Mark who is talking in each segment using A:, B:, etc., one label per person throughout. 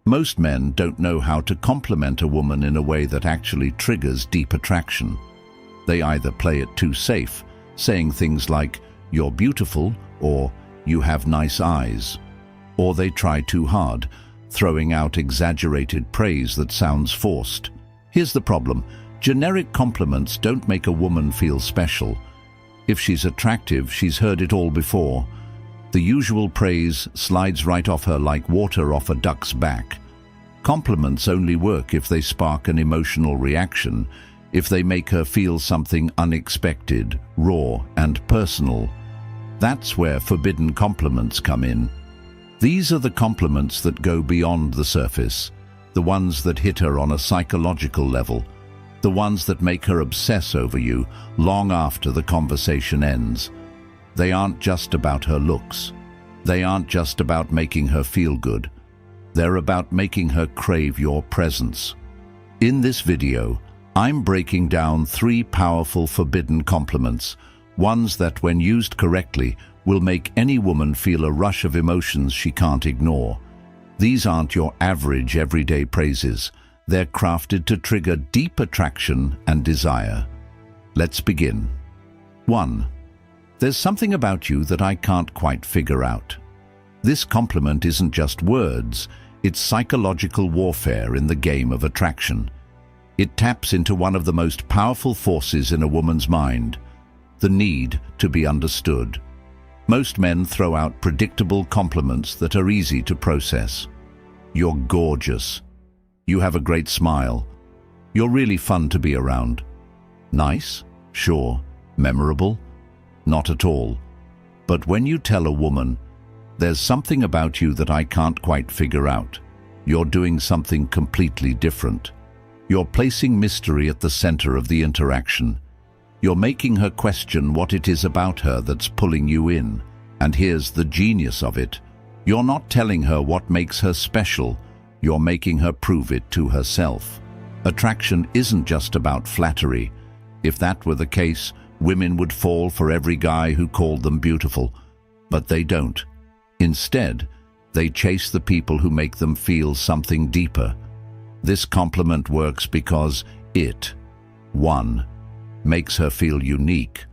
A: Most men don't know how to compliment a woman in a way that actually triggers deep attraction. They either play it too safe, saying things like, "You're beautiful," or "You have nice eyes." Or they try too hard, throwing out exaggerated praise that sounds forced. Here's the problem. Generic compliments don't make a woman feel special. If she's attractive, she's heard it all before. The usual praise slides right off her like water off a duck's back. Compliments only work if they spark an emotional reaction, if they make her feel something unexpected, raw, and personal. That's where forbidden compliments come in. These are the compliments that go beyond the surface, the ones that hit her on a psychological level, the ones that make her obsess over you long after the conversation ends. They aren't just about her looks. They aren't just about making her feel good. They're about making her crave your presence. In this video, I'm breaking down 3 powerful forbidden compliments, ones that, when used correctly, will make any woman feel a rush of emotions she can't ignore. These aren't your average everyday praises. They're crafted to trigger deep attraction and desire. Let's begin. 1. There's something about you that I can't quite figure out. This compliment isn't just words, it's psychological warfare in the game of attraction. It taps into one of the most powerful forces in a woman's mind, the need to be understood. Most men throw out predictable compliments that are easy to process. "You're gorgeous." "You have a great smile." "You're really fun to be around." Nice? Sure. Memorable? Not at all. But when you tell a woman, "There's something about you that I can't quite figure out," you're doing something completely different. You're placing mystery at the center of the interaction. You're making her question what it is about her that's pulling you in. And here's the genius of it. You're not telling her what makes her special. You're making her prove it to herself. Attraction isn't just about flattery. If that were the case, women would fall for every guy who called them beautiful. But they don't. Instead, they chase the people who make them feel something deeper. This compliment works because it, 1, makes her feel unique.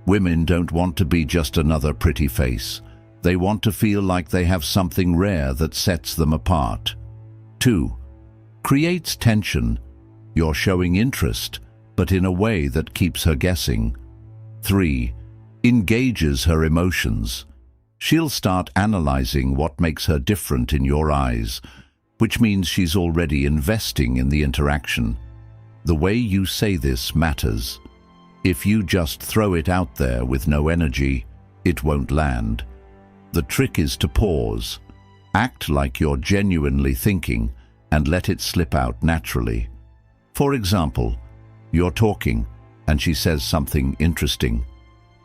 A: Women don't want to be just another pretty face. They want to feel like they have something rare that sets them apart. 2, creates tension. You're showing interest, but in a way that keeps her guessing. 3, engages her emotions. She'll start analyzing what makes her different in your eyes, which means she's already investing in the interaction. The way you say this matters. If you just throw it out there with no energy, it won't land. The trick is to pause, act like you're genuinely thinking, and let it slip out naturally. For example, you're talking, and she says something interesting.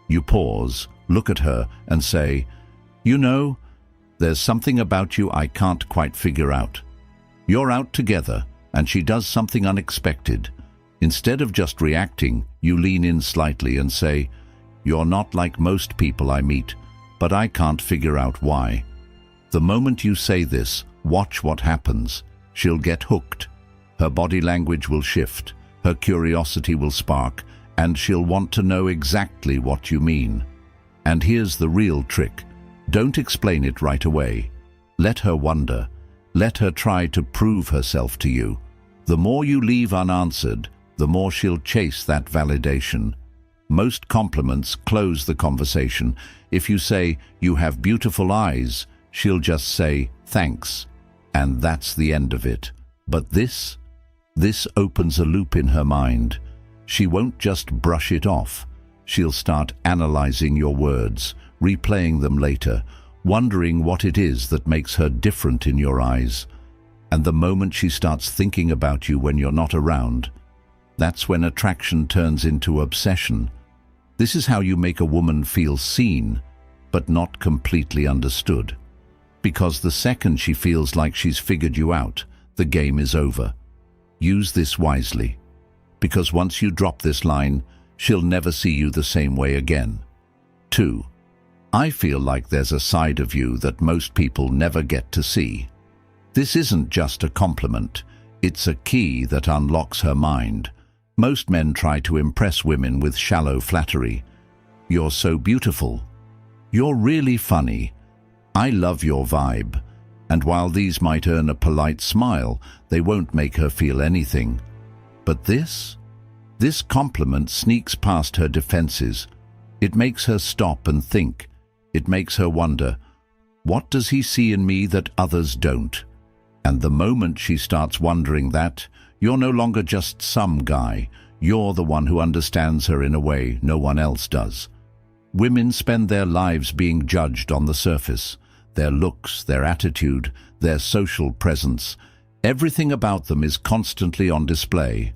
A: You pause, look at her, and say, "You know, there's something about you I can't quite figure out." You're out together, and she does something unexpected. Instead of just reacting, you lean in slightly and say, "You're not like most people I meet, but I can't figure out why." The moment you say this, watch what happens. She'll get hooked. Her body language will shift, her curiosity will spark, and she'll want to know exactly what you mean. And here's the real trick. Don't explain it right away. Let her wonder. Let her try to prove herself to you. The more you leave unanswered, the more she'll chase that validation. Most compliments close the conversation. If you say, "You have beautiful eyes," she'll just say, "Thanks," and that's the end of it. But this opens a loop in her mind. She won't just brush it off. She'll start analyzing your words, replaying them later, wondering what it is that makes her different in your eyes. And the moment she starts thinking about you when you're not around, that's when attraction turns into obsession. This is how you make a woman feel seen, but not completely understood. Because the second she feels like she's figured you out, the game is over. Use this wisely, because once you drop this line, she'll never see you the same way again. 2. I feel like there's a side of you that most people never get to see. This isn't just a compliment. It's a key that unlocks her mind. Most men try to impress women with shallow flattery. You're so beautiful. You're really funny. I love your vibe. And while these might earn a polite smile, they won't make her feel anything. But this compliment sneaks past her defenses. It makes her stop and think. It makes her wonder, what does he see in me that others don't? And the moment she starts wondering that, you're no longer just some guy. You're the one who understands her in a way no one else does. Women spend their lives being judged on the surface. Their looks, their attitude, their social presence. Everything about them is constantly on display.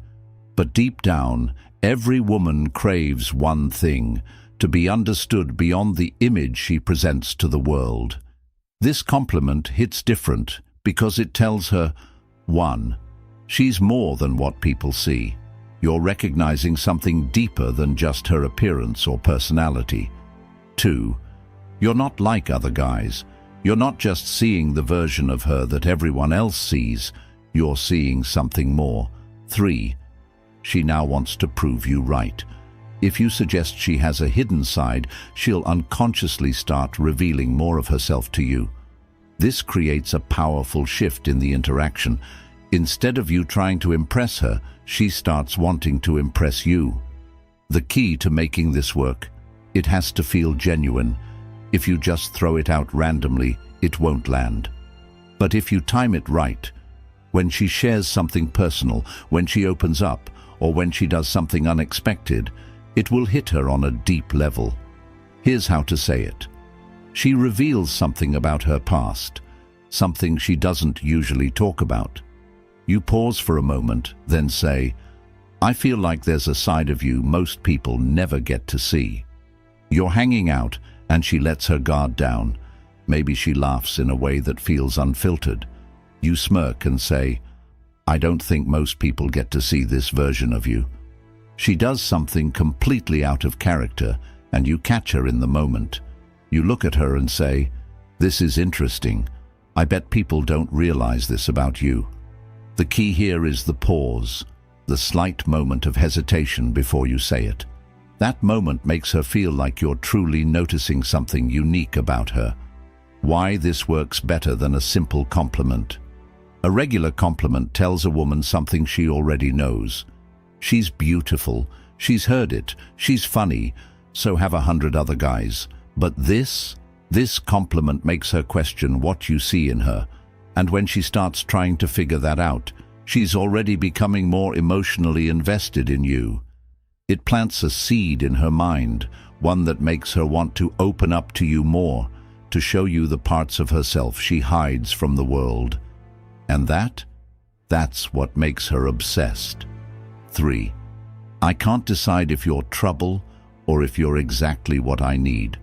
A: But deep down, every woman craves one thing, to be understood beyond the image she presents to the world. This compliment hits different because it tells her, 1. She's more than what people see. You're recognizing something deeper than just her appearance or personality. 2. You're not like other guys. You're not just seeing the version of her that everyone else sees. You're seeing something more. 3. She now wants to prove you right. If you suggest she has a hidden side, she'll unconsciously start revealing more of herself to you. This creates a powerful shift in the interaction. Instead of you trying to impress her, she starts wanting to impress you. The key to making this work, it has to feel genuine. If you just throw it out randomly, it won't land. But if you time it right, when she shares something personal, when she opens up, or when she does something unexpected, it will hit her on a deep level. Here's how to say it. She reveals something about her past, something she doesn't usually talk about. You pause for a moment, then say, I feel like there's a side of you most people never get to see. You're hanging out, and she lets her guard down. Maybe she laughs in a way that feels unfiltered. You smirk and say, I don't think most people get to see this version of you. She does something completely out of character, and you catch her in the moment. You look at her and say, this is interesting. I bet people don't realize this about you. The key here is the pause, the slight moment of hesitation before you say it. That moment makes her feel like you're truly noticing something unique about her. Why this works better than a simple compliment. A regular compliment tells a woman something she already knows. She's beautiful, she's heard it, she's funny, so have 100 other guys. But this compliment makes her question what you see in her. And when she starts trying to figure that out, she's already becoming more emotionally invested in you. It plants a seed in her mind, one that makes her want to open up to you more, to show you the parts of herself she hides from the world. And that's what makes her obsessed. 3. I can't decide if you're trouble or if you're exactly what I need.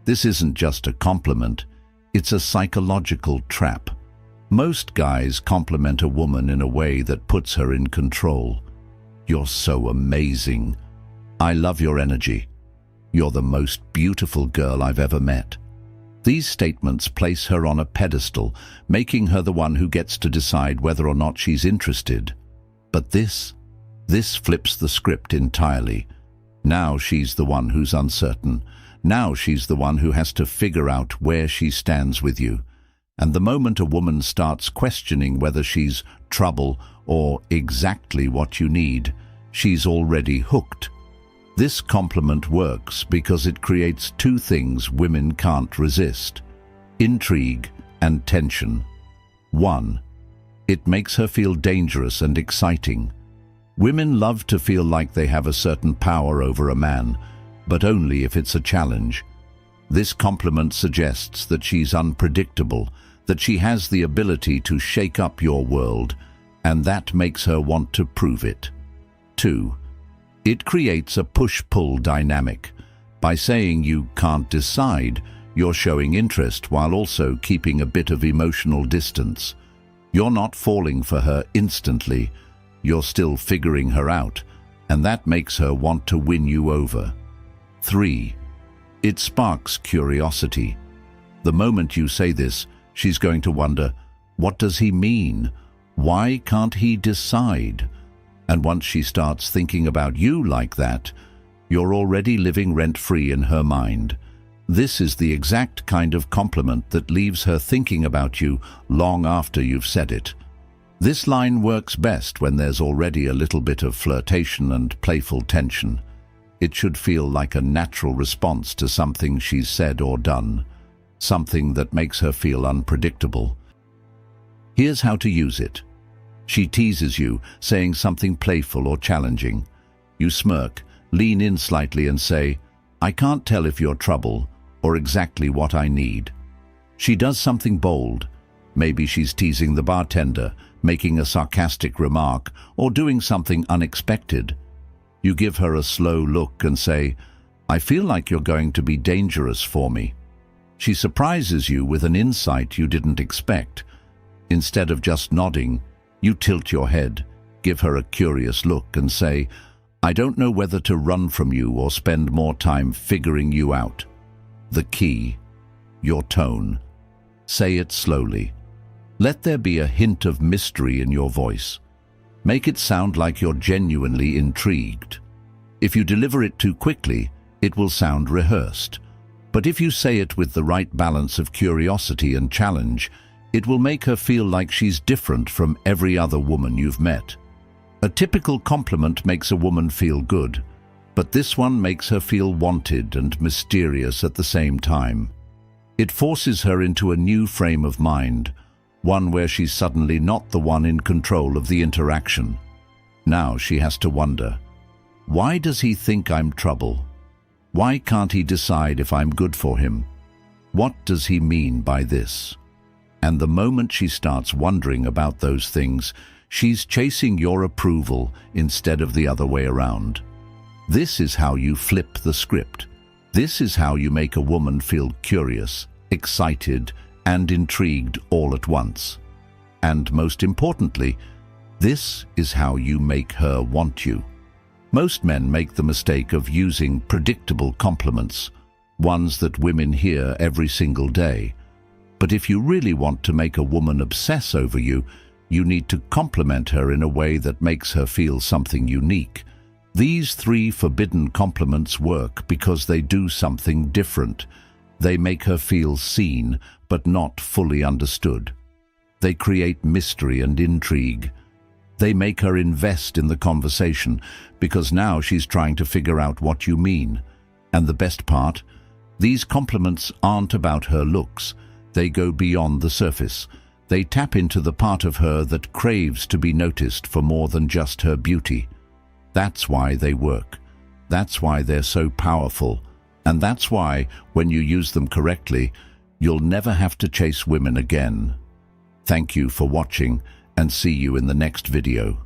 A: This isn't just a compliment, it's a psychological trap. Most guys compliment a woman in a way that puts her in control. You're so amazing. I love your energy. You're the most beautiful girl I've ever met. These statements place her on a pedestal, making her the one who gets to decide whether or not she's interested. But this flips the script entirely. Now she's the one who's uncertain. Now she's the one who has to figure out where she stands with you. And the moment a woman starts questioning whether she's trouble or exactly what you need, she's already hooked. This compliment works because it creates two things women can't resist: intrigue and tension. 1. It makes her feel dangerous and exciting. Women love to feel like they have a certain power over a man, but only if it's a challenge. This compliment suggests that she's unpredictable, that she has the ability to shake up your world, and that makes her want to prove it. 2. It creates a push-pull dynamic. By saying you can't decide, you're showing interest while also keeping a bit of emotional distance. You're not falling for her instantly. You're still figuring her out, and that makes her want to win you over. 3. It sparks curiosity. The moment you say this, she's going to wonder, What does he mean? Why can't he decide? And once she starts thinking about you like that, you're already living rent-free in her mind. This is the exact kind of compliment that leaves her thinking about you long after you've said it. This line works best when there's already a little bit of flirtation and playful tension. It should feel like a natural response to something she's said or done, something that makes her feel unpredictable. Here's how to use it. She teases you, saying something playful or challenging. You smirk, lean in slightly and say, "I can't tell if you're trouble or exactly what I need." She does something bold. Maybe she's teasing the bartender, making a sarcastic remark, or doing something unexpected. You give her a slow look and say, "I feel like you're going to be dangerous for me." She surprises you with an insight you didn't expect. Instead of just nodding, you tilt your head, give her a curious look and say, "I don't know whether to run from you or spend more time figuring you out." The key, your tone. Say it slowly. Let there be a hint of mystery in your voice. Make it sound like you're genuinely intrigued. If you deliver it too quickly, it will sound rehearsed. But if you say it with the right balance of curiosity and challenge, it will make her feel like she's different from every other woman you've met. A typical compliment makes a woman feel good, but this one makes her feel wanted and mysterious at the same time. It forces her into a new frame of mind, one where she's suddenly not the one in control of the interaction. Now she has to wonder, why does he think I'm trouble? Why can't he decide if I'm good for him? What does he mean by this? And the moment she starts wondering about those things, she's chasing your approval instead of the other way around. This is how you flip the script. This is how you make a woman feel curious, excited, and intrigued all at once. And most importantly, this is how you make her want you. Most men make the mistake of using predictable compliments, ones that women hear every single day. But if you really want to make a woman obsess over you, you need to compliment her in a way that makes her feel something unique. These 3 forbidden compliments work because they do something different. They make her feel seen, but not fully understood. They create mystery and intrigue. They make her invest in the conversation, because now she's trying to figure out what you mean. And the best part? These compliments aren't about her looks. They go beyond the surface. They tap into the part of her that craves to be noticed for more than just her beauty. That's why they work. That's why they're so powerful. And that's why, when you use them correctly, you'll never have to chase women again. Thank you for watching, and see you in the next video.